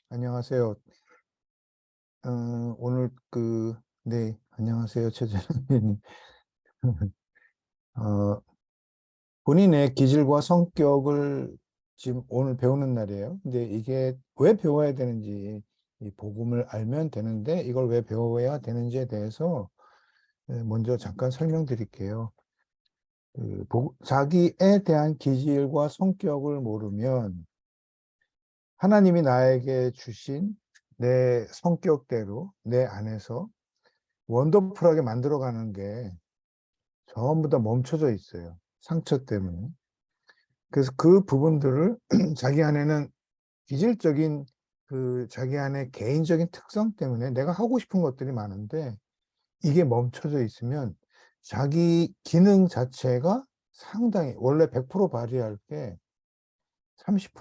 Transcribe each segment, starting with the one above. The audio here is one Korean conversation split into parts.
안녕하세요. 오늘 네, 안녕하세요. 최재현님. 어, 본인의 기질과 성격을 지금 오늘 배우는 날이에요. 근데 이게 왜 배워야 되는지, 이 복음을 알면 되는데, 이걸 왜 배워야 되는지에 대해서 먼저 잠깐 설명드릴게요. 자기에 대한 기질과 성격을 모르면 하나님이 나에게 주신 내 성격대로 내 안에서 원더풀하게 만들어가는 게 전부 다 멈춰져 있어요. 상처 때문에. 그래서 그 부분들을 자기 안에는 기질적인 자기 안에 개인적인 특성 때문에 내가 하고 싶은 것들이 많은데 이게 멈춰져 있으면 자기 기능 자체가 상당히 원래 100% 발휘할 게 30%,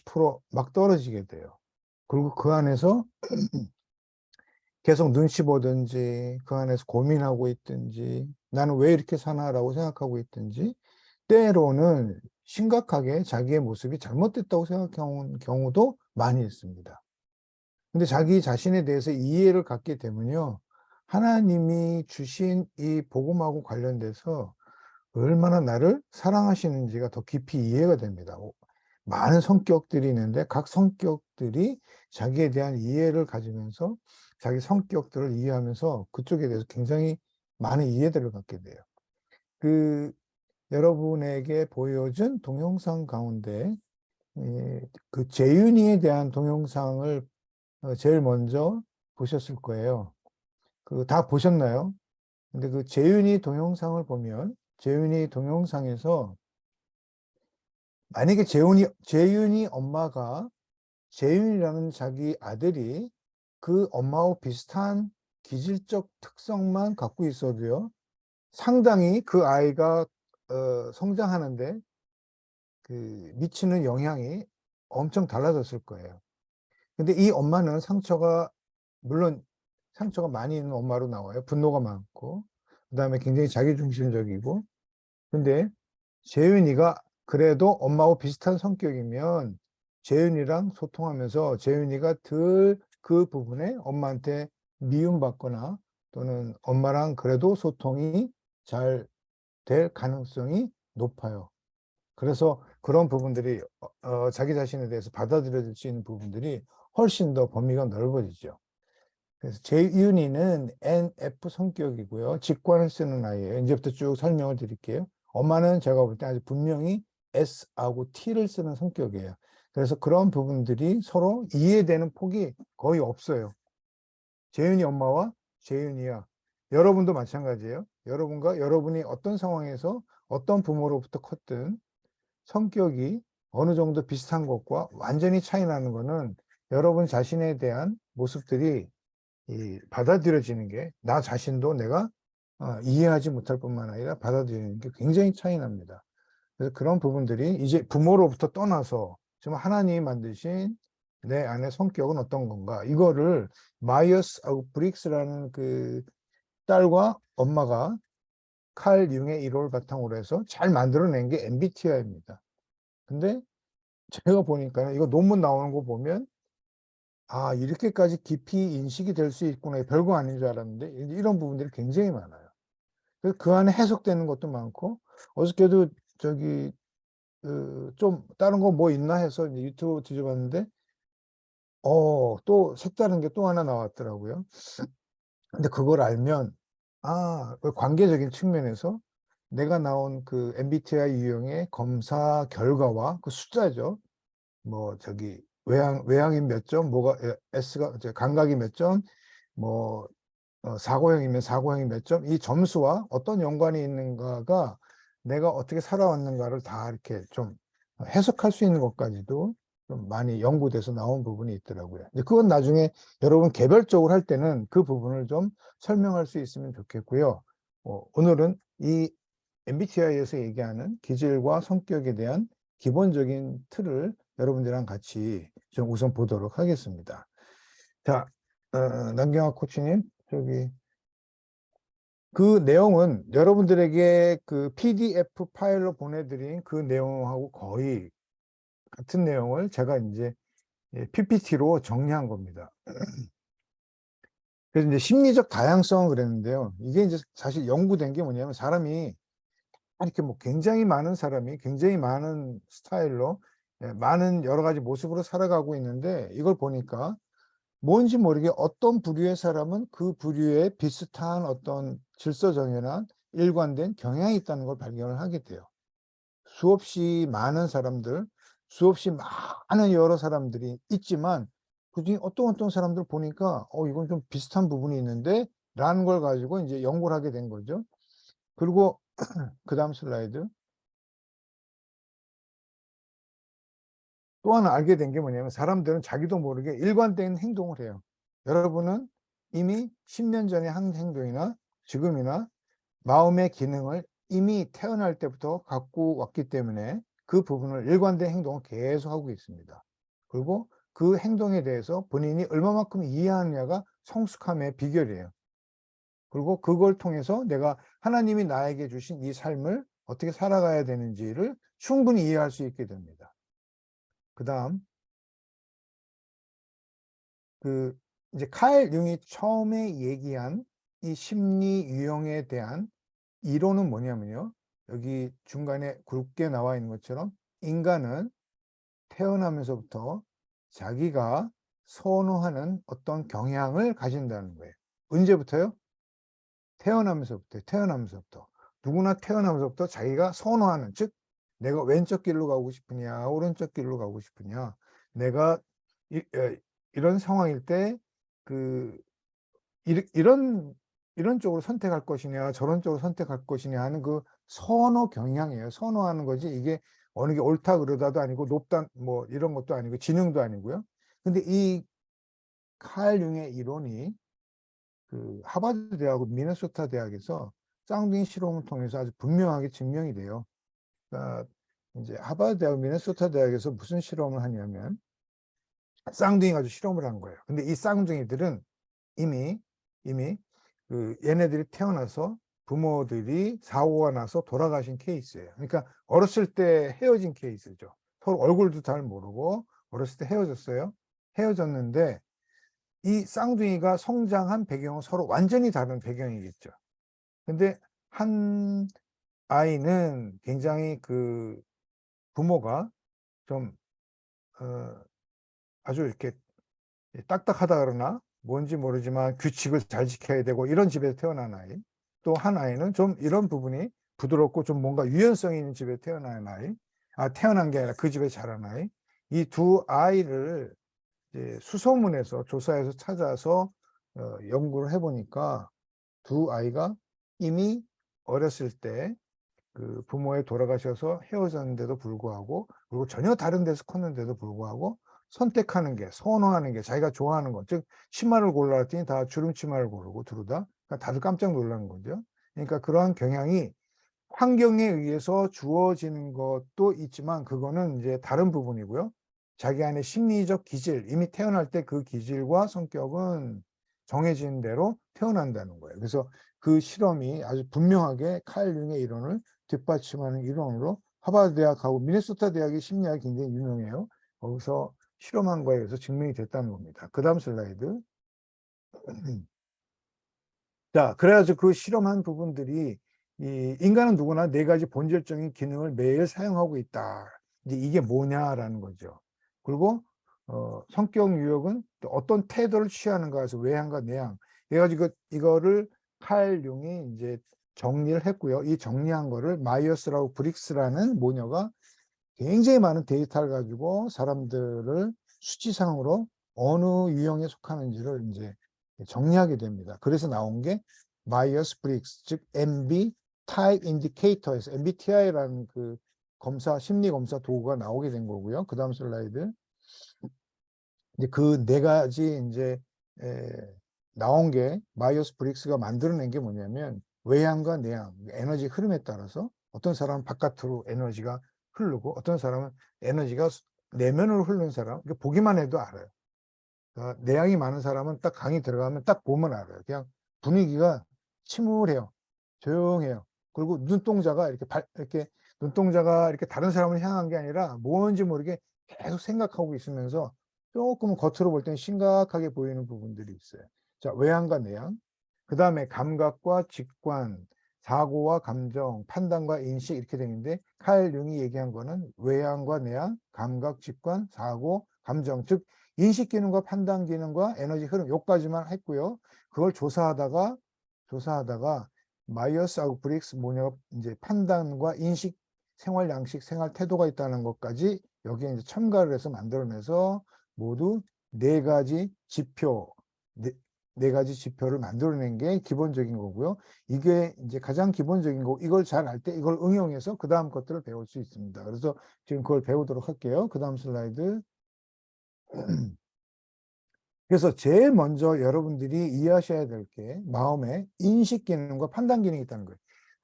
20%막 떨어지게 돼요. 그리고 그 안에서 계속 눈치 보든지 그 안에서 고민하고 있든지 나는 왜 이렇게 사나라고 생각하고 있든지 때로는 심각하게 자기의 모습이 잘못됐다고 생각한 경우도 많이 있습니다. 근데 자기 자신에 대해서 이해를 갖게 되면요. 하나님이 주신 이 복음하고 관련돼서 얼마나 나를 사랑하시는지가 더 깊이 이해가 됩니다. 많은 성격들이 있는데 각 성격들이 자기에 대한 이해를 가지면서 자기 성격들을 이해하면서 그쪽에 대해서 굉장히 많은 이해들을 갖게 돼요. 그 여러분에게 보여준 동영상 가운데 그 재윤이에 대한 동영상을 제일 먼저 보셨을 거예요. 그 다 보셨나요? 근데 그 재윤이 동영상을 보면 재윤이 동영상에서 만약에 재윤이 엄마가 재윤이라는 자기 아들이 그 엄마와 비슷한 기질적 특성만 갖고 있어도요, 상당히 그 아이가 성장하는데 미치는 영향이 엄청 달라졌을 거예요. 근데 이 엄마는 물론 상처가 많이 있는 엄마로 나와요. 분노가 많고, 그 다음에 굉장히 자기중심적이고, 근데 재윤이가 그래도 엄마하고 비슷한 성격이면 재윤이랑 소통하면서 재윤이가 덜 그 부분에 엄마한테 미움받거나 또는 엄마랑 그래도 소통이 잘 될 가능성이 높아요. 그래서 그런 부분들이 자기 자신에 대해서 받아들여질 수 있는 부분들이 훨씬 더 범위가 넓어지죠. 그래서 재윤이는 NF 성격이고요. 직관을 쓰는 아이예요. 이제부터 쭉 설명을 드릴게요. 엄마는 제가 볼 때 아주 분명히 S하고 T를 쓰는 성격이에요. 그래서 그런 부분들이 서로 이해되는 폭이 거의 없어요. 재윤이 엄마와 재윤이야. 여러분도 마찬가지예요. 여러분이 어떤 상황에서 어떤 부모로부터 컸든 성격이 어느 정도 비슷한 것과 완전히 차이 나는 것은 여러분 자신에 대한 모습들이 받아들여지는 게 나 자신도 내가 이해하지 못할 뿐만 아니라 받아들이는 게 굉장히 차이 납니다. 그래서 그런 부분들이 이제 부모로부터 떠나서 지금 하나님이 만드신 내 안의 성격은 어떤 건가 이거를 마이어스하고 브릭스라는 그 딸과 엄마가 칼 융의 일호를 바탕으로 해서 잘 만들어낸 게 MBTI입니다. 근데 제가 보니까 이거 논문 나오는 거 보면 이렇게까지 깊이 인식이 될 수 있구나. 별거 아닌 줄 알았는데 이런 부분들이 굉장히 많아요. 그래서 그 안에 해석되는 것도 많고 어저께도 저기 좀 다른 거 뭐 있나 해서 유튜브 뒤져봤는데 또 색다른 게 또 하나 나왔더라고요. 근데 그걸 알면 그 관계적인 측면에서 내가 나온 그 MBTI 유형의 검사 결과와 그 숫자죠. 뭐 저기 외향인 몇 점, S가 감각이 몇 점, 뭐 사고형이면 사고형이 몇 점, 이 점수와 어떤 연관이 있는가가 내가 어떻게 살아왔는가를 다 이렇게 좀 해석할 수 있는 것까지도 좀 많이 연구돼서 나온 부분이 있더라고요. 근데 그건 나중에 여러분 개별적으로 할 때는 그 부분을 좀 설명할 수 있으면 좋겠고요. 오늘은 이 MBTI에서 얘기하는 기질과 성격에 대한 기본적인 틀을 여러분들이랑 같이 좀 우선 보도록 하겠습니다. 자, 남경아 코치님, 그 내용은 여러분들에게 그 PDF 파일로 보내드린 그 내용하고 거의 같은 내용을 제가 이제 PPT로 정리한 겁니다. 그래서 이제 심리적 다양성을 그랬는데요. 이게 이제 사실 연구된 게 뭐냐면 사람이 이렇게 뭐 굉장히 많은 사람이 굉장히 많은 스타일로 많은 여러 가지 모습으로 살아가고 있는데 이걸 보니까 뭔지 모르게 어떤 부류의 사람은 그 부류에 비슷한 어떤 질서정연한 일관된 경향이 있다는 걸 발견을 하게 돼요. 수없이 많은 사람들, 수없이 많은 여러 사람들이 있지만 그중에 어떤 사람들 보니까 이건 좀 비슷한 부분이 있는데 라는 걸 가지고 이제 연구를 하게 된 거죠. 그리고 그 다음 슬라이드. 또 하나 알게 된 게 뭐냐면 사람들은 자기도 모르게 일관된 행동을 해요. 여러분은 이미 10년 전에 한 행동이나 지금이나 마음의 기능을 이미 태어날 때부터 갖고 왔기 때문에 그 부분을 일관된 행동을 계속 하고 있습니다. 그리고 그 행동에 대해서 본인이 얼마만큼 이해하느냐가 성숙함의 비결이에요. 그리고 그걸 통해서 내가 하나님이 나에게 주신 이 삶을 어떻게 살아가야 되는지를 충분히 이해할 수 있게 됩니다. 그 다음, 이제 칼 융이 처음에 얘기한 이 심리 유형에 대한 이론은 뭐냐면요. 여기 중간에 굵게 나와 있는 것처럼 인간은 태어나면서부터 자기가 선호하는 어떤 경향을 가진다는 거예요. 언제부터요? 태어나면서부터. 누구나 태어나면서부터 자기가 선호하는, 즉, 내가 왼쪽 길로 가고 싶으냐, 오른쪽 길로 가고 싶으냐, 내가 이런 상황일 때, 그, 이런, 이런 쪽으로 선택할 것이냐, 저런 쪽으로 선택할 것이냐 하는 그 선호 경향이에요. 선호하는 거지. 이게 어느 게 옳다 그러다도 아니고, 높다, 뭐, 이런 것도 아니고, 지능도 아니고요. 근데 이 칼 융의 이론이 하버드 대학하고 미네소타 대학에서 쌍둥이 실험을 통해서 아주 분명하게 증명이 돼요. 그러니까 이제 하버드 대학, 미네소타 대학에서 무슨 실험을 하냐면 쌍둥이 가지고 실험을 한 거예요. 근데 이 쌍둥이들은 이미 얘네들이 태어나서 부모들이 사고가 나서 돌아가신 케이스예요. 그러니까 어렸을 때 헤어진 케이스죠. 서로 얼굴도 잘 모르고 어렸을 때 헤어졌어요. 헤어졌는데 이 쌍둥이가 성장한 배경은 서로 완전히 다른 배경이겠죠. 근데 한 아이는 굉장히 부모가 좀 아주 이렇게 딱딱하다 그러나 뭔지 모르지만 규칙을 잘 지켜야 되고 이런 집에서 태어난 아이. 또 한 아이는 좀 이런 부분이 부드럽고 좀 뭔가 유연성이 있는 집에 태어난 아이. 태어난 게 아니라 그 집에 자란 아이. 이 두 아이를 이제 수소문해서 조사해서 찾아서 연구를 해보니까 두 아이가 이미 어렸을 때 부모에 돌아가셔서 헤어졌는데도 불구하고 그리고 전혀 다른 데서 컸는데도 불구하고 선택하는 게 선호하는 게 자기가 좋아하는 것, 즉 치마를 골라왔더니 다 주름 치마를 고르고 두루 다 그러니까 다들 깜짝 놀란 거죠. 그러니까 그러한 경향이 환경에 의해서 주어지는 것도 있지만 그거는 이제 다른 부분이고요. 자기 안에 심리적 기질, 이미 태어날 때 그 기질과 성격은 정해진 대로 태어난다는 거예요. 그래서 그 실험이 아주 분명하게 칼 융의 이론을 뒷받침하는 이론으로 하버드 대학하고 미네소타 대학의 심리학이 굉장히 유명해요. 거기서 실험한 거에 의해서 증명이 됐다는 겁니다. 그 다음 슬라이드. 자, 그래가지고 그 실험한 부분들이 이 인간은 누구나 네 가지 본질적인 기능을 매일 사용하고 있다. 이제 이게 뭐냐라는 거죠. 그리고 성격 유형은 또 어떤 태도를 취하는가 해서 외향과 내향. 그래가지고 이거를 칼 융이 이제 정리를 했고요. 이 정리한 거를 마이어스라고 브릭스라는 모녀가 굉장히 많은 데이터를 가지고 사람들을 수치상으로 어느 유형에 속하는지를 이제 정리하게 됩니다. 그래서 나온 게 마이어스 브릭스, 즉 MB 타입 인디케이터에서 MBTI라는 심리 검사 도구가 나오게 된 거고요. 그 다음 슬라이드. 이제 그 네 가지 이제 나온 게 마이어스 브릭스가 만들어낸 게 뭐냐면 외향과 내향, 에너지 흐름에 따라서 어떤 사람은 바깥으로 에너지가 흐르고 어떤 사람은 에너지가 내면으로 흐르는 사람, 보기만 해도 알아요. 그러니까 내향이 많은 사람은 딱 강의 들어가면 딱 보면 알아요. 그냥 분위기가 침울해요. 조용해요. 그리고 눈동자가 이렇게 다른 사람을 향한 게 아니라 뭔지 모르게 계속 생각하고 있으면서 조금 겉으로 볼 때는 심각하게 보이는 부분들이 있어요. 자, 외향과 내향. 그 다음에 감각과 직관, 사고와 감정, 판단과 인식 이렇게 되는데 칼 융이 얘기한 거는 외향과 내향, 감각, 직관, 사고, 감정, 즉 인식 기능과 판단 기능과 에너지 흐름 요까지만 했고요. 그걸 조사하다가 마이어스하고 브릭스 뭐냐 이제 판단과 인식, 생활 양식, 생활 태도가 있다는 것까지 여기에 이제 첨가를 해서 만들어내서 모두 네 가지 지표, 네 가지 지표를 만들어낸 게 기본적인 거고요. 이게 이제 가장 기본적인 거, 이걸 잘 알 때 이걸 응용해서 그 다음 것들을 배울 수 있습니다. 그래서 지금 그걸 배우도록 할게요. 그 다음 슬라이드. 그래서 제일 먼저 여러분들이 이해하셔야 될 게 마음의 인식 기능과 판단 기능이 있다는 거예요.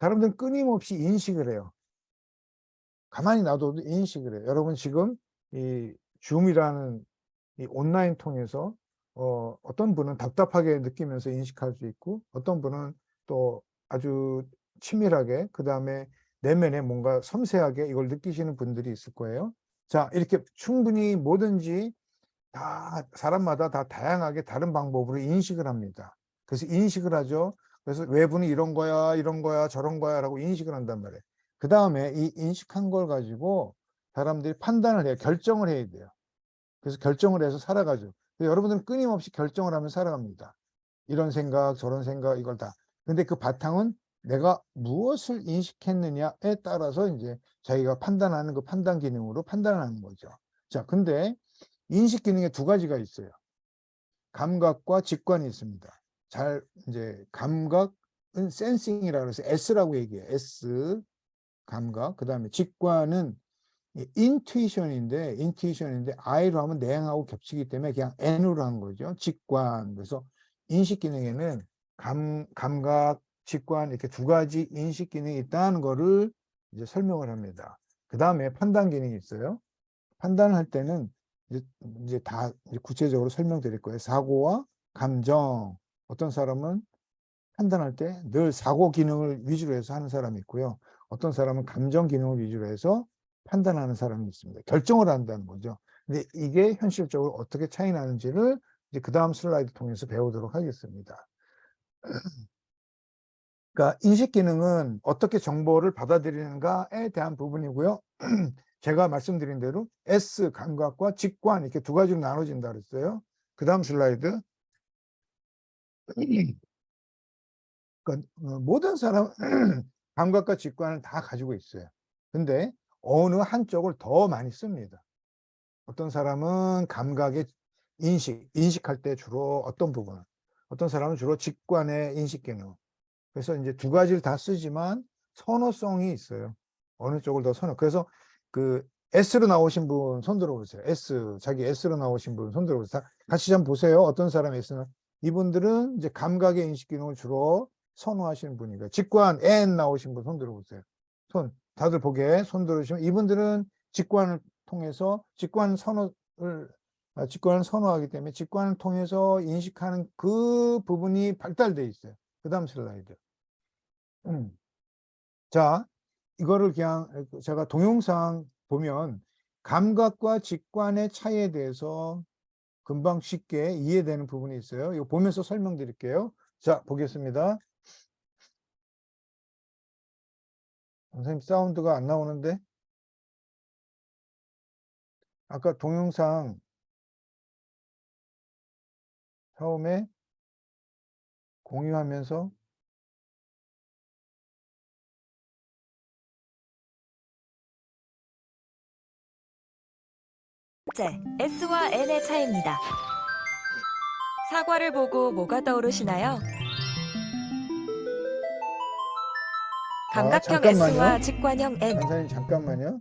여러분들은 끊임없이 인식을 해요. 가만히 놔둬도 인식을 해요. 여러분 지금 이 줌이라는 이 온라인 통해서 어떤 분은 답답하게 느끼면서 인식할 수 있고 어떤 분은 또 아주 치밀하게 그 다음에 내면에 뭔가 섬세하게 이걸 느끼시는 분들이 있을 거예요. 자, 이렇게 충분히 뭐든지 다 사람마다 다 다양하게 다른 방법으로 인식을 합니다. 그래서 인식을 하죠. 그래서 외부는 이런 거야, 저런 거야라고 인식을 한단 말이에요. 그 다음에 이 인식한 걸 가지고 사람들이 판단을 해요. 결정을 해야 돼요. 그래서 결정을 해서 살아가죠. 여러분들은 끊임없이 결정을 하면 살아갑니다. 이런 생각, 저런 생각, 이걸 다. 근데 그 바탕은 내가 무엇을 인식했느냐에 따라서 이제 자기가 판단하는 그 판단 기능으로 판단을 하는 거죠. 자, 근데 인식 기능에 두 가지가 있어요. 감각과 직관이 있습니다. 잘 이제 감각은 센싱이라고 해서 S라고 얘기해요. S 감각. 그다음에 직관은 인투이션인데 I로 하면 내향하고 겹치기 때문에 그냥 N으로 한 거죠. 직관. 그래서 인식 기능에는 감각, 직관 이렇게 두 가지 인식 기능이 있다는 거를 이제 설명을 합니다. 그 다음에 판단 기능이 있어요. 판단을 할 때는 이제 다 이제 구체적으로 설명드릴 거예요. 사고와 감정. 어떤 사람은 판단할 때 늘 사고 기능을 위주로 해서 하는 사람이 있고요. 어떤 사람은 감정 기능을 위주로 해서 판단하는 사람이 있습니다. 결정을 한다는 거죠. 근데 이게 현실적으로 어떻게 차이 나는지를 이제 그 다음 슬라이드 통해서 배우도록 하겠습니다. 그러니까 인식 기능은 어떻게 정보를 받아들이는가에 대한 부분이고요. 제가 말씀드린 대로 S 감각과 직관 이렇게 두 가지로 나눠진다 그랬어요. 그 다음 슬라이드. 그러니까 모든 사람 감각과 직관을 다 가지고 있어요. 근데 어느 한쪽을 더 많이 씁니다. 어떤 사람은 감각의 인식할 때 주로 어떤 부분, 어떤 사람은 주로 직관의 인식 기능. 그래서 이제 두 가지를 다 쓰지만 선호성이 있어요. 어느 쪽을 더 그래서 그 S로 나오신 분 손 들어보세요. 자기 S로 나오신 분 손 들어보세요. 같이 좀 보세요. 어떤 사람이 S는 이분들은 이제 감각의 인식 기능을 주로 선호하시는 분이고 직관 N 나오신 분 손 들어보세요. 다들 보게 손 들어주시면 이분들은 직관을 통해서 직관을 선호하기 때문에 직관을 통해서 인식하는 그 부분이 발달돼 있어요. 그 다음 슬라이드. 자, 이거를 그냥 제가 동영상 보면 감각과 직관의 차이에 대해서 금방 쉽게 이해되는 부분이 있어요. 이거 보면서 설명드릴게요. 자, 보겠습니다. 선생님 사운드가 안 나오는데 아까 동영상 처음에 공유하면서 번째, S와 N의 차이입니다. 사과를 보고 뭐가 떠오르시나요? 자, 감각형 S와 직관형 N. 선생님 잠깐만요.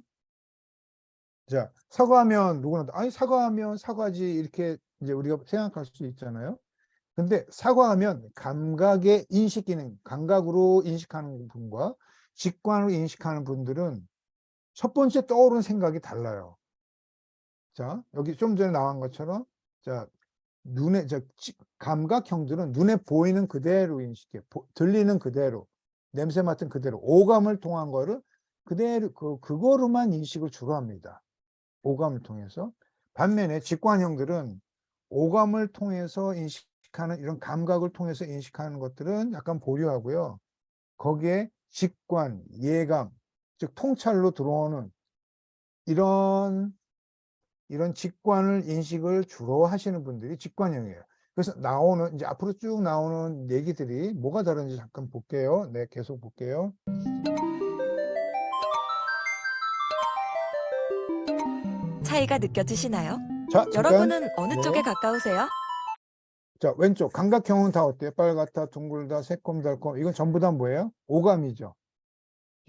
자, 사과하면 누구나 아니 사과하면 사과지 이렇게 이제 우리가 생각할 수 있잖아요. 근데 사과하면 감각의 인식 기능, 감각으로 인식하는 분과 직관으로 인식하는 분들은 첫 번째 떠오르는 생각이 달라요. 자, 여기 좀 전에 나온 것처럼 자, 감각형들은 눈에 보이는 그대로 인식해. 들리는 그대로, 냄새 맡은 그대로, 오감을 통한 거를 그대로 그거로만 인식을 주로 합니다. 오감을 통해서. 반면에 직관형들은 오감을 통해서 인식하는 이런 감각을 통해서 인식하는 것들은 약간 보류하고요. 거기에 직관, 예감, 즉 통찰로 들어오는 이런 직관을 인식을 주로 하시는 분들이 직관형이에요. 그래서 나오는 이제 앞으로 쭉 나오는 얘기들이 뭐가 다른지 잠깐 볼게요. 네, 계속 볼게요. 차이가 느껴지시나요? 자, 잠깐. 여러분은 어느 네. 쪽에 가까우세요? 자, 왼쪽 감각형은 다 어때요? 빨갛다, 둥글다, 새콤달콤. 이건 전부 다 뭐예요? 오감이죠.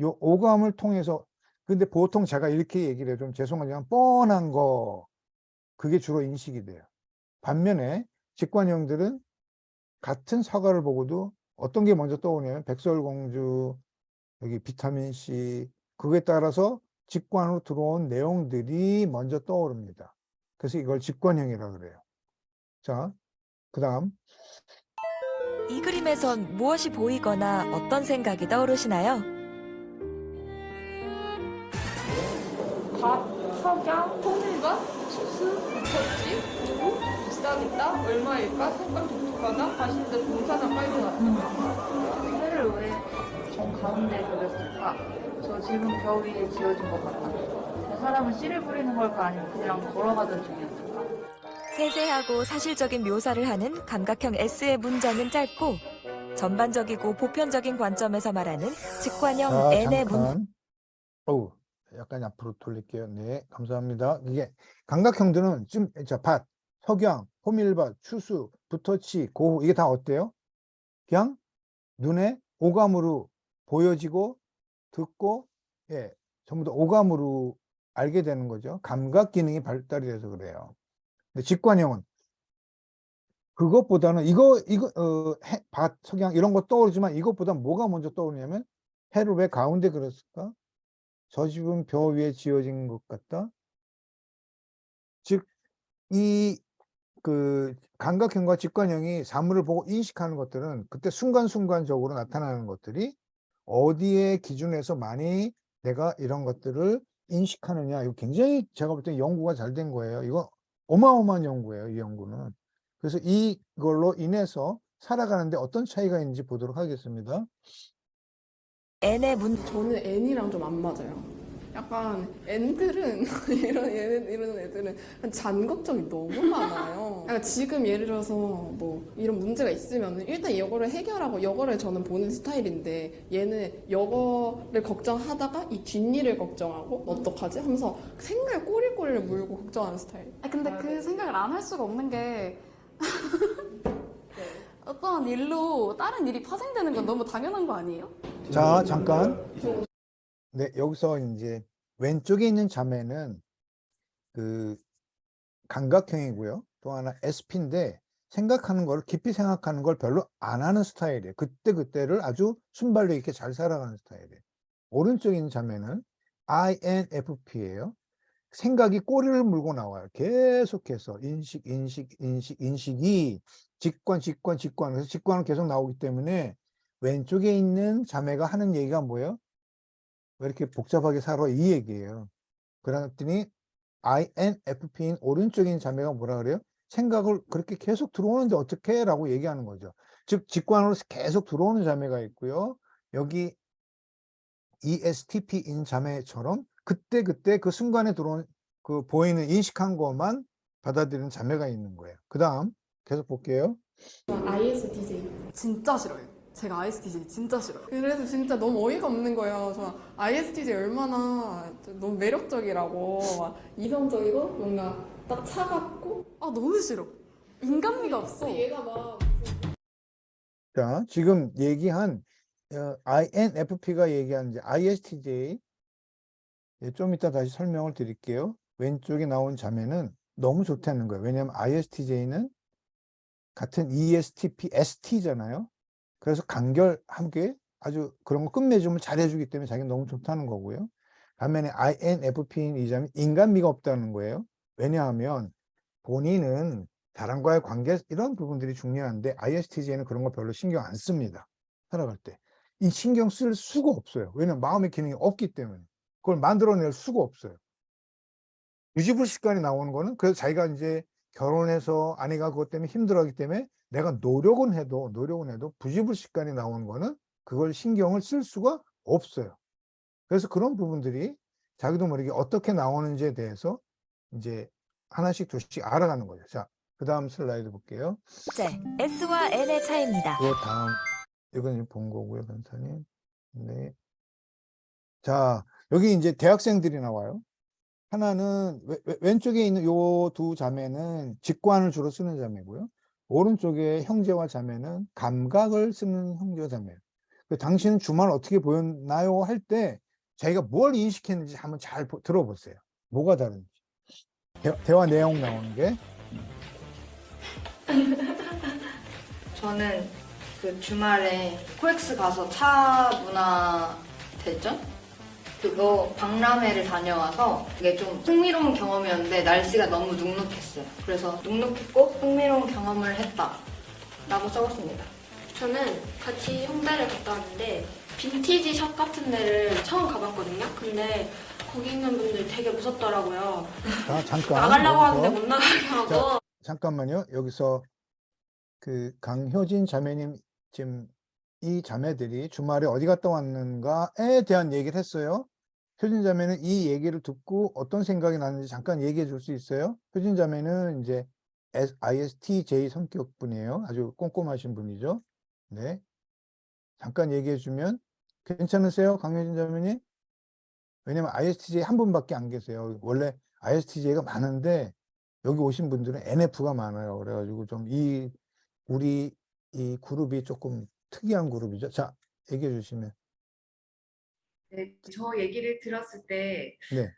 이 오감을 통해서, 근데 보통 제가 이렇게 얘기를 해요. 좀 죄송하지만 뻔한 거, 그게 주로 인식이 돼요. 반면에 직관형들은 같은 사과를 보고도 어떤 게 먼저 떠오르냐면 백설공주, 여기 비타민C, 그거에 따라서 직관으로 들어온 내용들이 먼저 떠오릅니다. 그래서 이걸 직관형이라고 그래요. 자, 그 다음. 이 그림에선 무엇이 보이거나 어떤 생각이 떠오르시나요? 밥, 석양, 통밀밥, 수수, 부처씨, 두부, 비싸겠다, 얼마일까, 색감 독특하다, 가신데 공사장 빨리 왔다. 해를 왜 저 가운데 그렸을까? 저 지금 벼 위에 지어진 것 같아. 저 사람은 씨를 뿌리는 걸까 아니면 그냥 걸어가던 중이었을까? 세세하고 사실적인 묘사를 하는 감각형 S의 문장은 짧고 전반적이고 보편적인 관점에서 말하는 직관형 자, N의 문 잠깐. 어우, 약간 앞으로 돌릴게요. 네, 감사합니다. 이게 감각형들은 좀, 자, 밭, 석양, 호밀밭, 추수, 붓터치, 고후, 이게 다 어때요? 그냥 눈에 오감으로 보여지고 듣고, 예, 전부 다 오감으로 알게 되는 거죠. 감각 기능이 발달이 돼서 그래요. 근데 직관형은 그것보다는 밭, 석양 이런 거 떠오르지만 이것보다 뭐가 먼저 떠오르냐면 해를 왜 가운데 그렸을까? 저 집은 벼 위에 지어진 것 같다. 즉, 이 감각형과 직관형이 사물을 보고 인식하는 것들은 그때 순간순간적으로 나타나는 것들이 어디에 기준해서 많이 내가 이런 것들을 인식하느냐. 이거 굉장히 제가 볼 때 연구가 잘 된 거예요. 이거 어마어마한 연구예요, 이 연구는. 그래서 이걸로 인해서 살아가는데 어떤 차이가 있는지 보도록 하겠습니다. N의 문 저는 N이랑 좀 안 맞아요. 약간 N들은 이런 애들은 잔 걱정이 너무 많아요. 약간 지금 예를 들어서 뭐 이런 문제가 있으면 일단 이거를 해결하고 이거를 저는 보는 스타일인데 얘는 이거를 걱정하다가 이 뒷일을 걱정하고 어떡하지? 하면서 생각에 꼬리를 물고 걱정하는 스타일. 근데 그 생각을 안 할 수가 없는 게 어떤 일로 다른 일이 파생되는 건 너무 당연한 거 아니에요? 자, 잠깐. 네, 여기서 이제 왼쪽에 있는 자매는 그 감각형이고요. 또 하나 SP인데 생각하는 걸 깊이 생각하는 걸 별로 안 하는 스타일이에요. 그때를 아주 순발력 있게 잘 살아가는 스타일이에요. 오른쪽에 있는 자매는 INFP예요. 생각이 꼬리를 물고 나와요. 계속해서 인식이 직관. 그래서 직관은 계속 나오기 때문에 왼쪽에 있는 자매가 하는 얘기가 뭐예요? 왜 이렇게 복잡하게 살아? 이 얘기예요. 그랬더니 INFP인 오른쪽인 자매가 뭐라 그래요? 생각을 그렇게 계속 들어오는데 어떻게? 라고 얘기하는 거죠. 즉 직관으로 계속 들어오는 자매가 있고요. 여기 ESTP인 자매처럼 그때 그 순간에 들어온 그 보이는 인식한 것만 받아들이는 자매가 있는 거예요. 그 다음 계속 볼게요. ISTJ. 진짜 싫어요. 제가 ISTJ 진짜 싫어요. 그래서 진짜 너무 어이가 없는 거예요. 저 ISTJ 얼마나 너무 매력적이라고 막 이성적이고 뭔가 딱 차갑고 아 너무 싫어. 인간미가 없어. 얘가 막 자, 지금 얘기한 INFP가 얘기한 이제 ISTJ 좀 이따 다시 설명을 드릴게요. 왼쪽에 나온 자매는 너무 좋다는 거예요. 왜냐하면 ISTJ는 같은 ESTP, ST잖아요. 그래서 간결하게 아주 그런 거 끝맺음을 잘해주기 때문에 자기는 너무 좋다는 거고요. 반면에 INFP인 이 자매는 인간미가 없다는 거예요. 왜냐하면 본인은 사람과의 관계 이런 부분들이 중요한데 ISTJ는 그런 거 별로 신경 안 씁니다. 살아갈 때. 이 신경 쓸 수가 없어요. 왜냐면 마음의 기능이 없기 때문에. 그걸 만들어낼 수가 없어요. 부지불식간에 나오는 거는 그래서 자기가 이제 결혼해서 아내가 그것 때문에 힘들어하기 때문에 내가 노력은 해도 부지불식간에 나오는 거는 그걸 신경을 쓸 수가 없어요. 그래서 그런 부분들이 자기도 모르게 어떻게 나오는지에 대해서 이제 하나씩 둘씩 알아가는 거죠. 자, 그 다음 슬라이드 볼게요. 번째, S와 N의 차이입니다. 그 다음, 이건 이제 본 거고요, 변사님. 네. 자, 여기 이제 대학생들이 나와요. 하나는 왼쪽에 있는 요 두 자매는 직관을 주로 쓰는 자매고요. 오른쪽에 형제와 자매는 감각을 쓰는 형제와 자매예요. 당신은 주말 어떻게 보였나요? 할 때 자기가 뭘 인식했는지 한번 잘 들어보세요. 뭐가 다른지. 대화 내용 나오는 게. 저는 그 주말에 코엑스 가서 차 문화 대전? 그거 박람회를 다녀와서 이게 좀 흥미로운 경험이었는데 날씨가 너무 눅눅했어요. 그래서 눅눅했고 흥미로운 경험을 했다 라고 써봤습니다. 저는 같이 홍대를 갔다 왔는데 빈티지 샵 같은 데를 처음 가봤거든요. 근데 거기 있는 분들 되게 무섭더라고요. 자, 잠깐. 나가려고 여기서. 하는데 못 나가게 하고. 잠깐만요. 여기서 그 강효진 자매님 지금 이 자매들이 주말에 어디 갔다 왔는가에 대한 얘기를 했어요. 효진 자매는 이 얘기를 듣고 어떤 생각이 나는지 잠깐 얘기해 줄 수 있어요? 효진 자매는 이제 ISTJ 성격 분이에요. 아주 꼼꼼하신 분이죠. 네. 잠깐 얘기해 주면 괜찮으세요? 강효진 자매님? 왜냐면 ISTJ 한 분밖에 안 계세요. 원래 ISTJ가 많은데 여기 오신 분들은 NF가 많아요. 그래가지고 좀 우리 이 그룹이 조금 특이한 그룹이죠. 자, 얘기해 주시면. 네, 저 얘기를 들었을 때 네.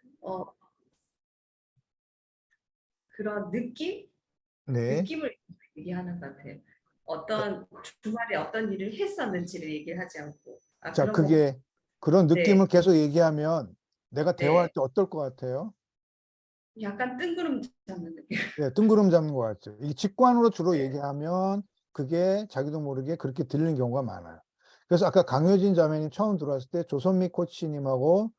그런 네. 느낌을 얘기하는 것 같아요. 어떤 주말에 어떤 일을 했었는지를 얘기를 하지 않고. 자, 그런 그게 그런 네. 느낌을 계속 얘기하면 내가 네. 대화할 때 어떨 것 같아요? 약간 뜬구름 잡는 느낌. 네, 뜬구름 잡는 것 같죠. 이 직관으로 주로 네. 얘기하면 그게 자기도 모르게 그렇게 들리는 경우가 많아요. 그래서 아까 강효진 자매님 처음 들어왔을 때 조선미 코치님하고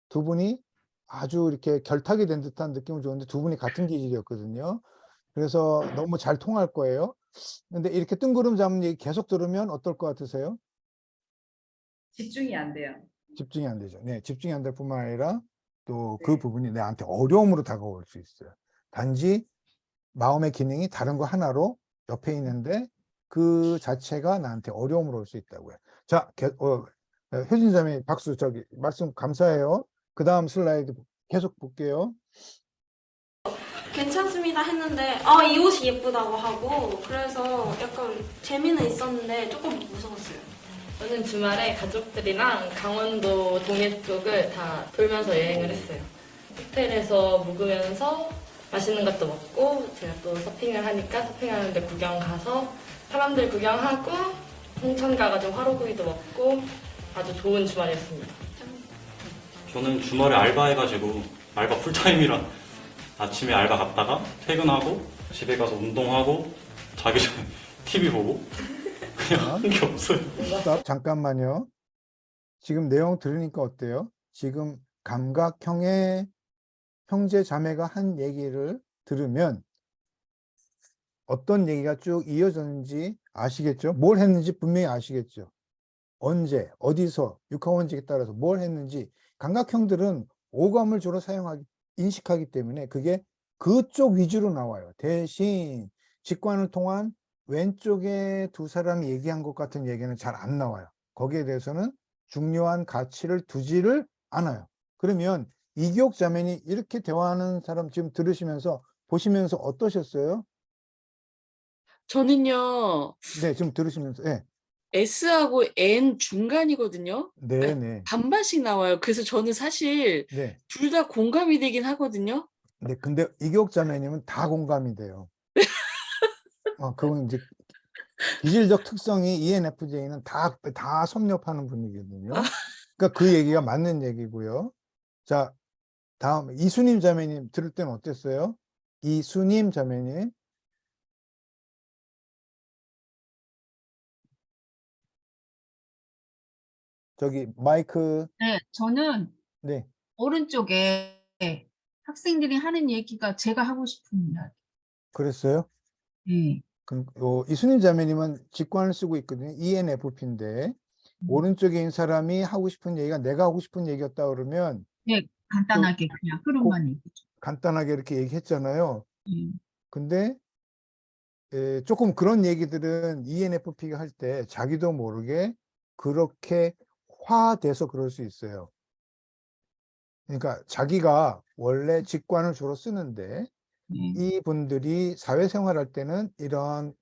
두 분이 아주 이렇게 결탁이 된 듯한 느낌을 줬는데 두 분이 같은 기질이었거든요. 그래서 너무 잘 통할 거예요. 근데 이렇게 뜬구름 잡는 얘기 계속 들으면 어떨 것 같으세요? 집중이 안 돼요. 집중이 안 되죠. 네, 집중이 안 될 뿐만 아니라 또 그 네. 부분이 내한테 어려움으로 다가올 수 있어요. 단지 마음의 기능이 다른 거 하나로 옆에 있는데 그 자체가 나한테 어려움으로 올 수 있다고요. 자, 효진 자매 박수 저기 말씀 감사해요. 그 다음 슬라이드 계속 볼게요. 괜찮습니다 했는데 이 옷이 예쁘다고 하고 그래서 약간 재미는 있었는데 조금 무서웠어요. 저는 주말에 가족들이랑 강원도 동해 쪽을 다 돌면서 여행을 했어요. 호텔에서 묵으면서 맛있는 것도 먹고 제가 또 서핑을 하니까 서핑하는데 구경 가서 사람들 구경하고 홍천 가가지고 화로구이도 먹고 아주 좋은 주말이었습니다. 저는 주말에 알바해가지고 알바 풀타임이라 아침에 알바 갔다가 퇴근하고 집에 가서 운동하고 자기 전에 TV 보고 그냥 한 게 없어요. 잠깐만요. 지금 내용 들으니까 어때요? 지금 감각형의 형제 자매가 한 얘기를 들으면 어떤 얘기가 쭉 이어졌는지 아시겠죠? 뭘 했는지 분명히 아시겠죠? 언제, 어디서, 육하원칙에 따라서 뭘 했는지 감각형들은 오감을 주로 인식하기 때문에 그게 그쪽 위주로 나와요. 대신 직관을 통한 왼쪽에 두 사람이 얘기한 것 같은 얘기는 잘 안 나와요. 거기에 대해서는 중요한 가치를 두지를 않아요. 그러면 이기옥 자매니 이렇게 대화하는 사람 지금 들으시면서 보시면서 어떠셨어요? 저는요, 네, 지금 들으시면서 네. S하고 N 중간이거든요. 네, 네. 반반씩 나와요. 그래서 저는 사실 네. 둘 다 공감이 되긴 하거든요. 네, 근데 이기옥 자매님은 다 공감이 돼요. 그건 이제 기질적 특성이 ENFJ는 다 섭렵하는 분이거든요. 그러니까 그 얘기가 맞는 얘기고요. 자, 다음 이수님 자매님 들을 때는 어땠어요? 이수님 자매님. 저기 마이크. 네, 저는 네. 오른쪽에 학생들이 하는 얘기가 제가 하고 싶은 이야기. 그랬어요? 예. 그럼 이순임 자매님은 직관을 쓰고 있거든요. ENFP인데 오른쪽에 있는 사람이 하고 싶은 얘기가 내가 하고 싶은 얘기였다 그러면 네, 간단하게 그냥 흐름만 얘기죠. 간단하게 이렇게 얘기했잖아요. 예. 근데 조금 그런 얘기들은 ENFP가 할 때 자기도 모르게 그렇게 화돼서 그럴 수 있어요. 그러니까 자기가 원래 직관을 주로 쓰는데 이분들이 사회생활할 때는 이런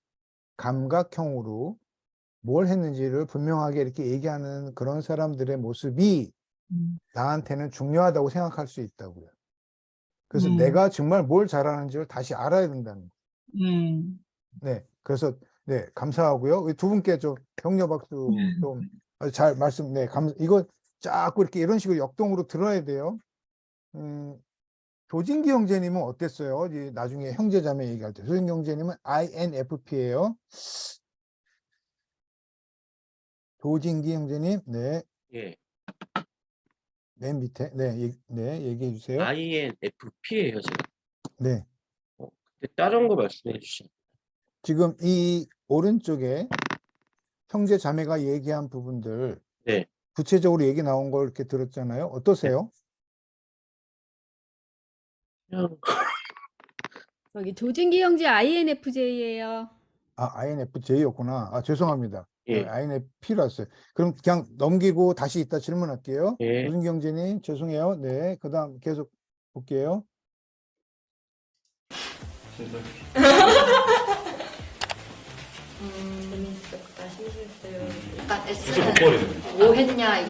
감각형으로 뭘 했는지를 분명하게 이렇게 얘기하는 그런 사람들의 모습이 나한테는 중요하다고 생각할 수 있다고요. 그래서 내가 정말 뭘 잘하는지를 다시 알아야 된다는 거예요. 네, 그래서 네, 감사하고요. 두 분께 좀 격려 박수 좀 잘 말씀, 네, 이거 자꾸 이렇게 이런 식으로 역동으로 들어야 돼요. 조진기 형제님은 어땠어요? 이제 나중에 형제자매 얘기할 때. 조진기 형제님은 INFP예요. 조진기 형제님, 네, 예, 맨 밑에, 네, 네, 얘기해 주세요. INFP예요, 제가. 네, 근데 다른 거 말씀해 주시죠. 지금 이 오른쪽에 형제 자매가 얘기한 부분들 네. 구체적으로 얘기 나온 걸 이렇게 들었잖아요. 어떠세요? 그냥 저기 조진기 형제 INFJ예요. 아, INFJ였구나. 아, 죄송합니다. 예. INFP로 왔어요. 그럼 그냥 넘기고 다시 이따 질문할게요. 예. 조진기 형제님, 죄송해요. 네, 그 다음 계속 볼게요. 재밌었다, 심심했어요. 일단 진짜 못 S는 버리네. 뭐 했냐.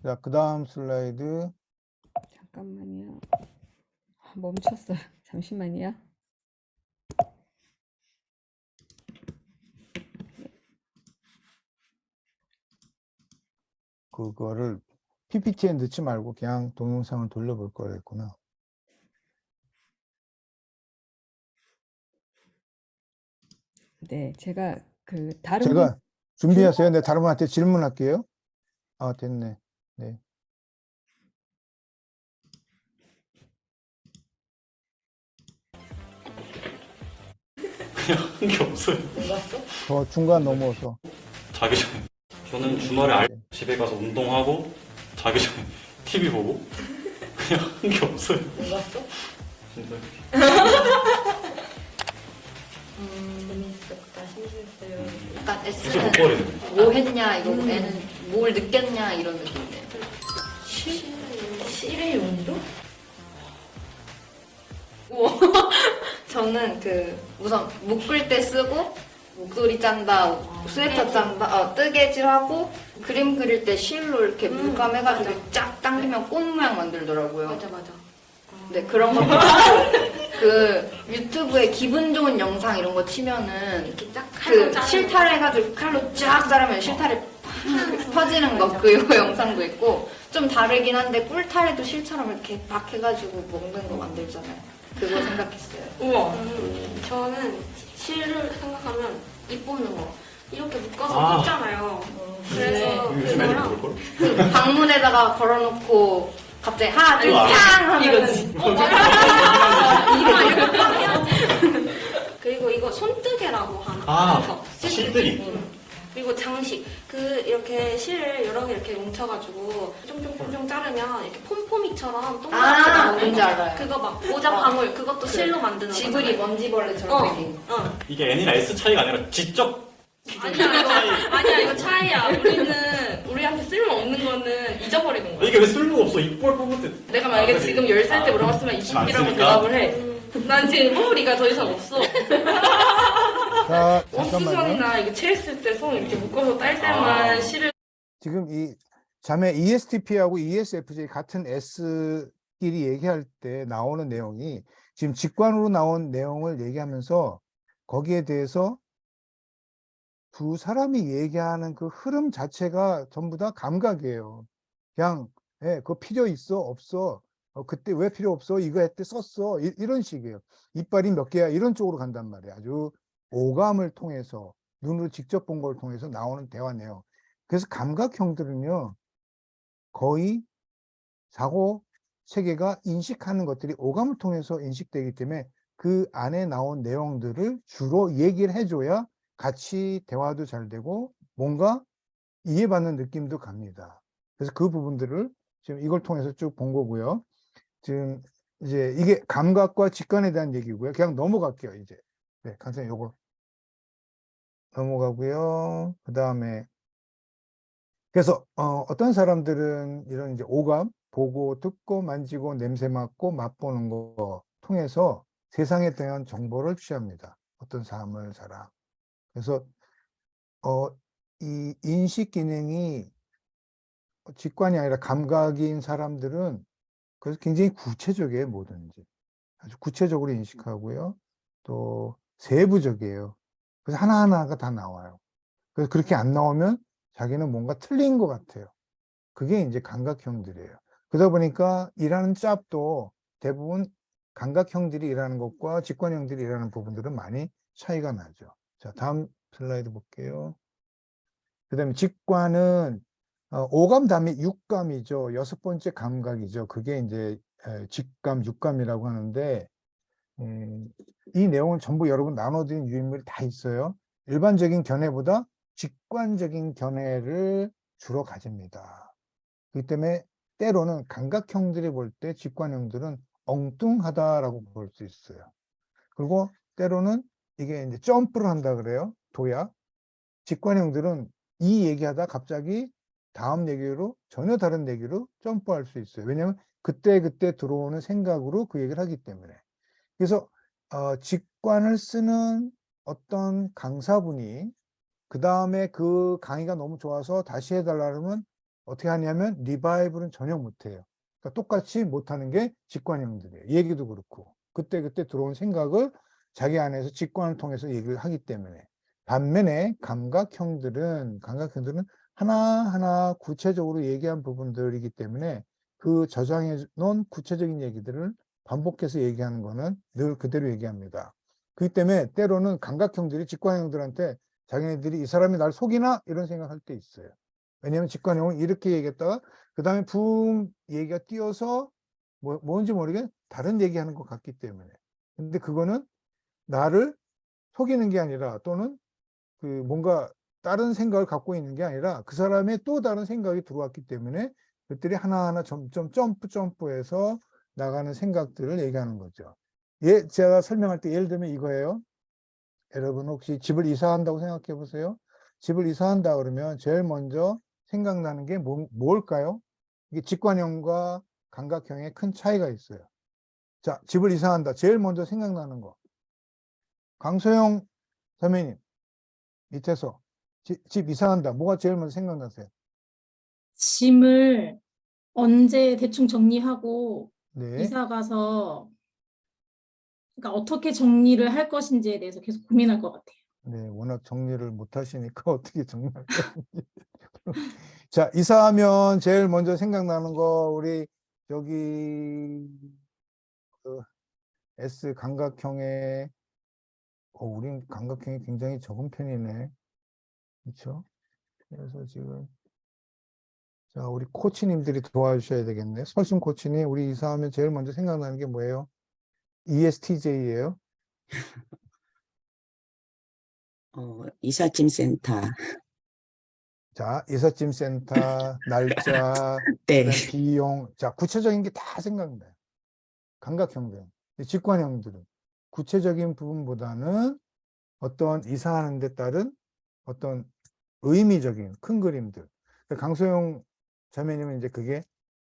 자, 그 다음 슬라이드. 잠깐만요. 멈췄어요. 잠시만요. 그거를 PPT에 넣지 말고 그냥 동영상을 돌려볼 거랬구나. 네, 제가 그 다른 제가 준비하세요. 네, 다른 분한테 질문할게요. 아, 됐네. 네. 그냥 한 게 없어요. 더 중간 넘어서. 자기 전에. 저는 주말에 집에 가서 운동하고 자기 전에 TV 보고 그냥 한 게 없어요. 진짜. 재밌었다, 심심했어요. 일단 진짜 못 S는 버리네. 뭐 했냐, 이거 N은 뭘 느꼈냐, 이런 느낌이에요. 실의 용도? 저는 우선 묶을 때 쓰고 목도리 짠다, 스웨터 짠다, 뜨개질하고 그림 그릴 때 실로 이렇게 물감 해가지고 쫙 당기면 꽃 모양 만들더라고요. 맞아. 네, 그런 것도 유튜브에 기분 좋은 영상 이런 거 치면은 이렇게 딱 칼로 자르는 실타래 해가지고 칼로 쫙 자르면 실타래 팍 퍼지는 거 그 영상도 있고 좀 다르긴 한데 꿀타래도 실처럼 이렇게 막 해가지고 먹는 거 만들잖아요. 그거 생각했어요. 우와. 저는 실을 생각하면 입 보는 거. 이렇게 묶어서 입잖아요. 그래서 요즘에 그거랑 뭘? 그 방문에다가 걸어놓고 갑자기 하나 둘 이거 탕 하면은 이거지. 그리고 이거 손뜨개라고 하나? 아, 실뜨기. 그리고 장식. 이렇게 실을 여러 개 이렇게 뭉쳐가지고 쫑쫑쫑쫑 자르면 이렇게 폼포미처럼 동그랗게 나오는 뭔지 거. 알아요. 그거 막 모자 방울 그것도 실로 만드는 거. 지브리 먼지벌레처럼 생긴. 이게 N이나 S 차이가 아니라 지적 아니야 이거 차이야. 우리한테 쓸모 없는 거는 잊어버리는 거야. 이게 왜 쓸모가 없어? 이빨 뽑을 때. 내가 만약에 지금 10살 때 물어봤으면 20기라고 대답을 해. 난 지금 허리가 더 이상 없어. 자, 잠깐만요. 원수선이나 이거 체했을 때 손 이렇게 묶어서 딸 때만 실을. 지금 이 자매 ESTP하고 ESFJ 같은 S끼리 얘기할 때 나오는 내용이 지금 직관으로 나온 내용을 얘기하면서 거기에 대해서 두 사람이 얘기하는 그 흐름 자체가 전부 다 감각이에요. 그냥 그거 필요 있어? 없어? 그때 왜 필요 없어? 이거 할 때 썼어? 이런 식이에요. 이빨이 몇 개야? 이런 쪽으로 간단 말이에요. 아주 오감을 통해서 눈으로 직접 본 걸 통해서 나오는 대화네요. 그래서 감각형들은요 거의 사고 체계가 인식하는 것들이 오감을 통해서 인식되기 때문에 그 안에 나온 내용들을 주로 얘기를 해줘야 같이 대화도 잘 되고 뭔가 이해받는 느낌도 갑니다. 그래서 그 부분들을 지금 이걸 통해서 쭉 본 거고요. 지금 이제 이게 감각과 직관에 대한 얘기고요. 그냥 넘어갈게요, 이제. 네, 강사님 요거 넘어가고요. 그 다음에 그래서 어떤 사람들은 이런 이제 오감, 보고, 듣고, 만지고, 냄새 맡고, 맛보는 거 통해서 세상에 대한 정보를 취합니다. 어떤 사람을 사람. 그래서 이 인식 기능이 직관이 아니라 감각인 사람들은 그래서 굉장히 구체적이에요, 뭐든지. 아주 구체적으로 인식하고요. 또 세부적이에요. 그래서 하나하나가 다 나와요. 그래서 그렇게 안 나오면 자기는 뭔가 틀린 것 같아요. 그게 이제 감각형들이에요. 그러다 보니까 일하는 짭도 대부분 감각형들이 일하는 것과 직관형들이 일하는 부분들은 많이 차이가 나죠. 자, 다음 슬라이드 볼게요. 그 다음에 직관은 오감 다음에 육감이죠. 여섯 번째 감각이죠. 그게 이제 직감, 육감이라고 하는데 이 내용은 전부 여러분 나눠드린 유인물이 다 있어요. 일반적인 견해보다 직관적인 견해를 주로 가집니다. 그렇기 때문에 때로는 감각형들이 볼 때 직관형들은 엉뚱하다라고 볼 수 있어요. 그리고 때로는 이게 이제 점프를 한다 그래요. 도약. 직관형들은 이 얘기하다 갑자기 다음 얘기로 전혀 다른 얘기로 점프할 수 있어요. 왜냐하면 그때 들어오는 생각으로 그 얘기를 하기 때문에. 그래서 직관을 쓰는 어떤 강사분이 그 다음에 그 강의가 너무 좋아서 다시 해달라면 어떻게 하냐면 리바이벌은 전혀 못해요. 그러니까 똑같이 못하는 게 직관형들이에요. 얘기도 그렇고 그때 들어온 생각을 자기 안에서 직관을 통해서 얘기를 하기 때문에. 반면에 감각형들은 하나하나 구체적으로 얘기한 부분들이기 때문에 그 저장해 놓은 구체적인 얘기들을 반복해서 얘기하는 거는 늘 그대로 얘기합니다. 그렇기 때문에 때로는 감각형들이 직관형들한테 자기네들이 이 사람이 날 속이나 이런 생각할 때 있어요. 왜냐하면 직관형은 이렇게 얘기했다가 그 다음에 붕 얘기가 띄어서 뭔지 모르게 다른 얘기하는 것 같기 때문에. 근데 그거는 나를 속이는 게 아니라 또는 그 뭔가 다른 생각을 갖고 있는 게 아니라 그 사람의 또 다른 생각이 들어왔기 때문에 그들이 하나하나 점점 점프해서 나가는 생각들을 얘기하는 거죠. 제가 설명할 때 예를 들면 이거예요. 여러분 혹시 집을 이사한다고 생각해 보세요. 집을 이사한다 그러면 제일 먼저 생각나는 게 뭘까요? 이게 직관형과 감각형의 큰 차이가 있어요. 자, 집을 이사한다. 제일 먼저 생각나는 거. 강소영 선배님 밑에서 집 이사한다. 뭐가 제일 먼저 생각나세요? 짐을 언제 대충 정리하고 네. 이사 가서 그러니까 어떻게 정리를 할 것인지에 대해서 계속 고민할 것 같아요. 네, 워낙 정리를 못 하시니까 어떻게 정리할 건지. 자, 이사하면 제일 먼저 생각나는 거 우리 여기 그 S 감각형의 우린 감각형이 굉장히 적은 편이네. 그렇죠? 그래서 지금 자, 우리 코치님들이 도와주셔야 되겠네. 설순 코치님, 우리 이사하면 제일 먼저 생각나는 게 뭐예요? ESTJ예요. 이삿짐 센터. 자, 이삿짐 센터, 날짜, 네. 그다음 비용. 자, 구체적인 게 다 생각나요. 감각형들. 직관형들은 구체적인 부분보다는 어떤 이사하는 데 따른 어떤 의미적인 큰 그림들. 강소영 자매님은 이제 그게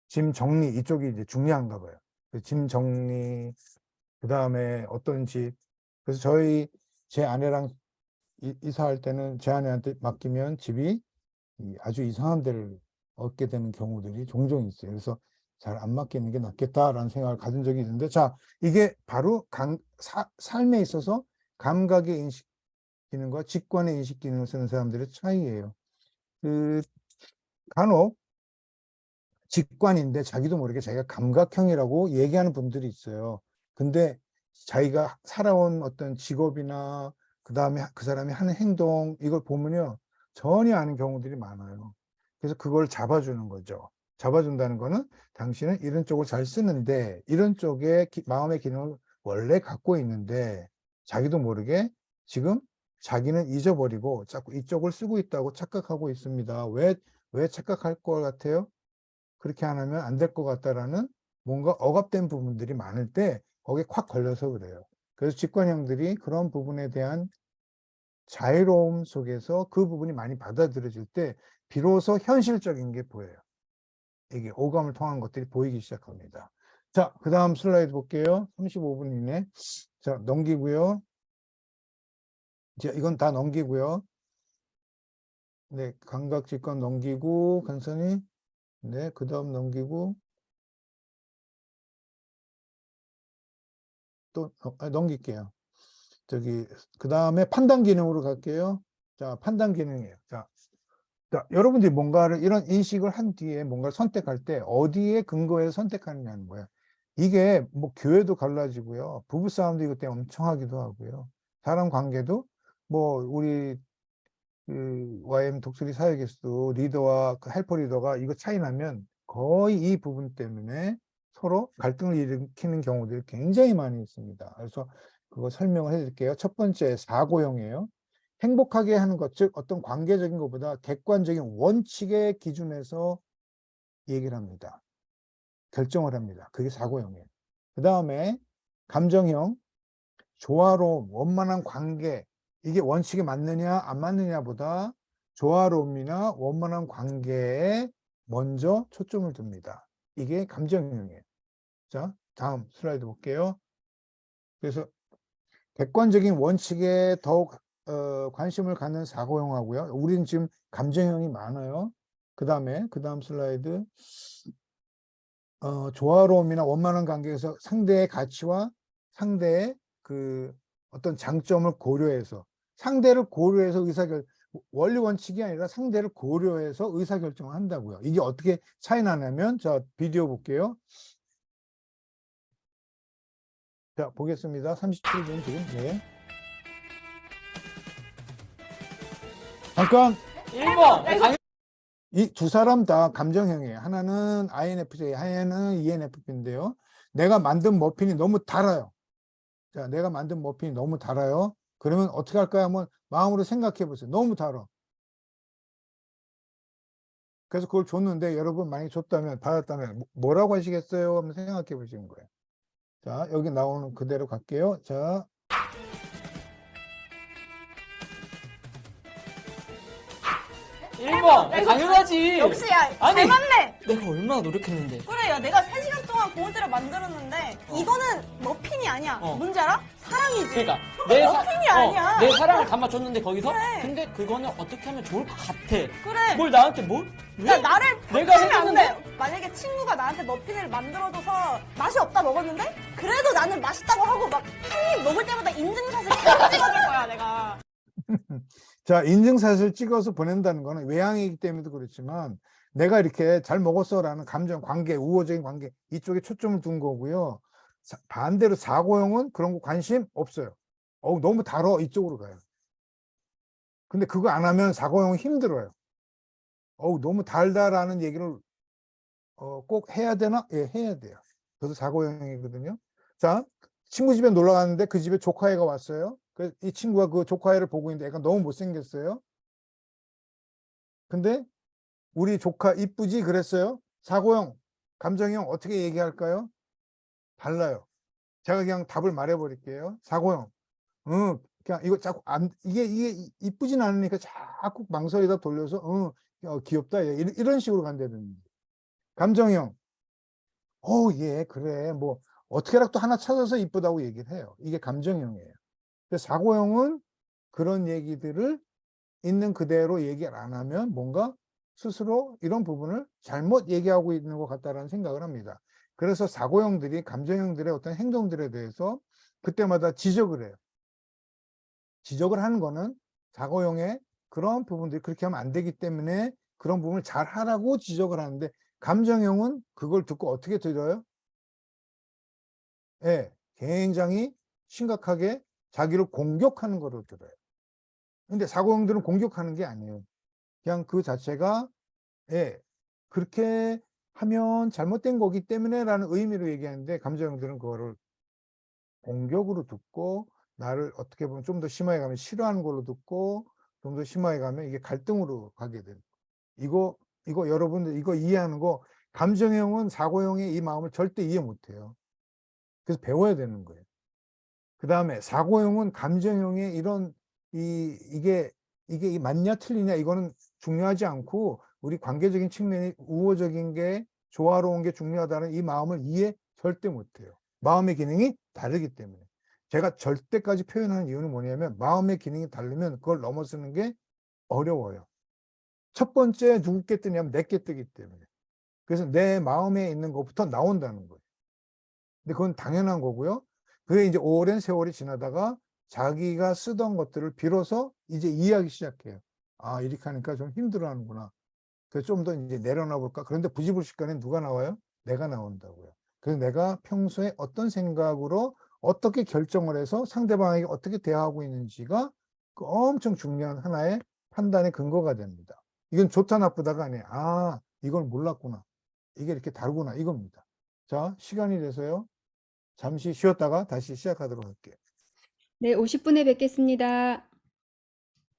짐 정리 이쪽이 이제 중요한가 봐요. 짐 정리, 그 다음에 어떤 집. 그래서 제 아내랑 이사할 때는 제 아내한테 맡기면 집이 아주 이상한 데를 얻게 되는 경우들이 종종 있어요. 그래서 잘 안 맡기는 게 낫겠다라는 생각을 가진 적이 있는데, 자, 이게 바로 삶에 있어서 감각의 인식 기능과 직관의 인식 기능을 쓰는 사람들의 차이예요. 간혹 직관인데 자기도 모르게 자기가 감각형이라고 얘기하는 분들이 있어요. 근데 자기가 살아온 어떤 직업이나 그 다음에 그 사람이 하는 행동 이걸 보면요 전혀 아는 경우들이 많아요. 그래서 그걸 잡아주는 거죠. 잡아준다는 거는 당신은 이런 쪽을 잘 쓰는데 이런 쪽에 마음의 기능을 원래 갖고 있는데 자기도 모르게 지금 자기는 잊어버리고 자꾸 이쪽을 쓰고 있다고 착각하고 있습니다. 왜 착각할 것 같아요? 그렇게 안 하면 안 될 것 같다라는 뭔가 억압된 부분들이 많을 때 거기에 콱 걸려서 그래요. 그래서 직관형들이 그런 부분에 대한 자유로움 속에서 그 부분이 많이 받아들여질 때 비로소 현실적인 게 보여요. 이게 오감을 통한 것들이 보이기 시작합니다. 자, 그 다음 슬라이드 볼게요. 35분 이내. 자, 넘기고요. 이제 이건 다 넘기고요. 네, 감각직관 넘기고, 간선히. 네, 그 다음 넘기고. 또, 넘길게요. 그 다음에 판단 기능으로 갈게요. 자, 판단 기능이에요. 자, 여러분들이 뭔가를 이런 인식을 한 뒤에 뭔가를 선택할 때 어디에 근거해서 선택하느냐는 거예요. 이게 뭐 교회도 갈라지고요. 부부싸움도 이것 때문에 엄청 하기도 하고요. 사람 관계도 뭐 우리 그 YM 독수리 사역에서도 리더와 그 헬퍼 리더가 이거 차이 나면 거의 이 부분 때문에 서로 갈등을 일으키는 경우들이 굉장히 많이 있습니다. 그래서 그거 설명을 해드릴게요. 첫 번째 사고형이에요. 행복하게 하는 것, 즉 어떤 관계적인 것보다 객관적인 원칙의 기준에서 얘기를 합니다. 결정을 합니다. 그게 사고형이에요. 그 다음에 감정형, 조화로움, 원만한 관계, 이게 원칙에 맞느냐 안 맞느냐보다 조화로움이나 원만한 관계에 먼저 초점을 둡니다. 이게 감정형이에요. 자, 다음 슬라이드 볼게요. 그래서 객관적인 원칙에 더욱 관심을 갖는 사고형하고요. 우리는 지금 감정형이 많아요. 그 다음 슬라이드. 조화로움이나 원만한 관계에서 상대의 가치와 상대의 그 어떤 장점을 고려해서 상대를 고려해서 원리 원칙이 아니라 상대를 고려해서 의사결정을 한다고요. 이게 어떻게 차이 나냐면 자, 비디오 볼게요. 자, 보겠습니다. 37분 지금. 네. 잠깐. 1번. 이 두 사람 다 감정형이에요. 하나는 INFJ, 하나는 ENFP인데요. 내가 만든 머핀이 너무 달아요. 자, 내가 만든 머핀이 너무 달아요. 그러면 어떻게 할까요? 한번 마음으로 생각해 보세요. 너무 달아. 그래서 그걸 줬는데 여러분 만약에 줬다면, 받았다면 뭐라고 하시겠어요? 한번 생각해 보시는 거예요. 자, 여기 나오는 그대로 갈게요. 자. 당연하지. 역시 야, 아니, 잘 맞네. 내가 얼마나 노력했는데. 그래요. 내가 3시간 동안 고무대를 만들었는데 이거는 머핀이 아니야. 뭔지 알아? 사랑이지. 그러니까 머핀이 아니야. 내 사랑을 담아줬는데 거기서. 그래. 근데 그거는 어떻게 하면 좋을 것 같아. 그래. 뭘 나한테 뭘? 왜? 야, 나를 내가 하면 안 해줬는데? 돼. 만약에 친구가 나한테 머핀을 만들어줘서 맛이 없다 먹었는데 그래도 나는 맛있다고 하고 막 한 입 먹을 때마다 인증샷을 계속 찍어줄 거야 내가. 자, 인증샷을 찍어서 보낸다는 거는 외향이기 때문에도 그렇지만 내가 이렇게 잘 먹었어라는 감정, 관계, 우호적인 관계 이쪽에 초점을 둔 거고요. 반대로 사고형은 그런 거 관심 없어요. 너무 달어 이쪽으로 가요. 근데 그거 안 하면 사고형은 힘들어요. 너무 달다라는 얘기를 꼭 해야 되나? 예, 해야 돼요. 그래서 사고형이거든요. 자, 친구 집에 놀러 갔는데 그 집에 조카애가 왔어요. 그래서 이 친구가 그 조카애를 보고 있는데 애가 너무 못생겼어요. 근데 우리 조카 이쁘지 그랬어요. 사고형, 감정형 어떻게 얘기할까요? 달라요. 제가 그냥 답을 말해버릴게요. 사고형, 그냥 이거 자꾸 이게 이쁘진 않으니까 자꾸 망설이다 돌려서 귀엽다 이런 식으로 간다든지. 감정형, 예, 그래 뭐 어떻게라도 또 하나 찾아서 이쁘다고 얘기를 해요. 이게 감정형이에요. 사고형은 그런 얘기들을 있는 그대로 얘기를 안 하면 뭔가 스스로 이런 부분을 잘못 얘기하고 있는 것 같다라는 생각을 합니다. 그래서 사고형들이 감정형들의 어떤 행동들에 대해서 그때마다 지적을 해요. 지적을 하는 거는 사고형의 그런 부분들이 그렇게 하면 안 되기 때문에 그런 부분을 잘 하라고 지적을 하는데 감정형은 그걸 듣고 어떻게 들어요? 예, 굉장히 심각하게 자기를 공격하는 거로 들어요. 근데 사고형들은 공격하는 게 아니에요. 그냥 그 자체가 그렇게 하면 잘못된 거기 때문에라는 의미로 얘기하는데 감정형들은 그거를 공격으로 듣고 나를 어떻게 보면 좀 더 심하게 가면 싫어하는 걸로 듣고 좀 더 심하게 가면 이게 갈등으로 가게 돼요. 이거 여러분들 이거 이해하는 거 감정형은 사고형의 이 마음을 절대 이해 못해요. 그래서 배워야 되는 거예요. 그 다음에 사고형은 감정형의 이런 이게 맞냐 틀리냐 이거는 중요하지 않고 우리 관계적인 측면이 우호적인 게 조화로운 게 중요하다는 이 마음을 이해 절대 못해요. 마음의 기능이 다르기 때문에. 제가 절대까지 표현하는 이유는 뭐냐면 마음의 기능이 다르면 그걸 넘어서는 게 어려워요. 첫 번째 누구께 뜨냐면 내게 뜨기 때문에. 그래서 내 마음에 있는 것부터 나온다는 거예요. 근데 그건 당연한 거고요. 그게 이제 오랜 세월이 지나다가 자기가 쓰던 것들을 빌어서 이제 이해하기 시작해요. 아, 이렇게 하니까 좀 힘들어 하는구나. 그래서 좀 더 이제 내려놔 볼까. 그런데 부지불식간에 누가 나와요? 내가 나온다고요. 그래서 내가 평소에 어떤 생각으로 어떻게 결정을 해서 상대방에게 어떻게 대하고 있는지가 그 엄청 중요한 하나의 판단의 근거가 됩니다. 이건 좋다 나쁘다가 아니에요. 아, 이걸 몰랐구나. 이게 이렇게 다르구나. 이겁니다. 자, 시간이 돼서요. 잠시 쉬었다가 다시 시작하도록 할게요. 네, 50분에 뵙겠습니다.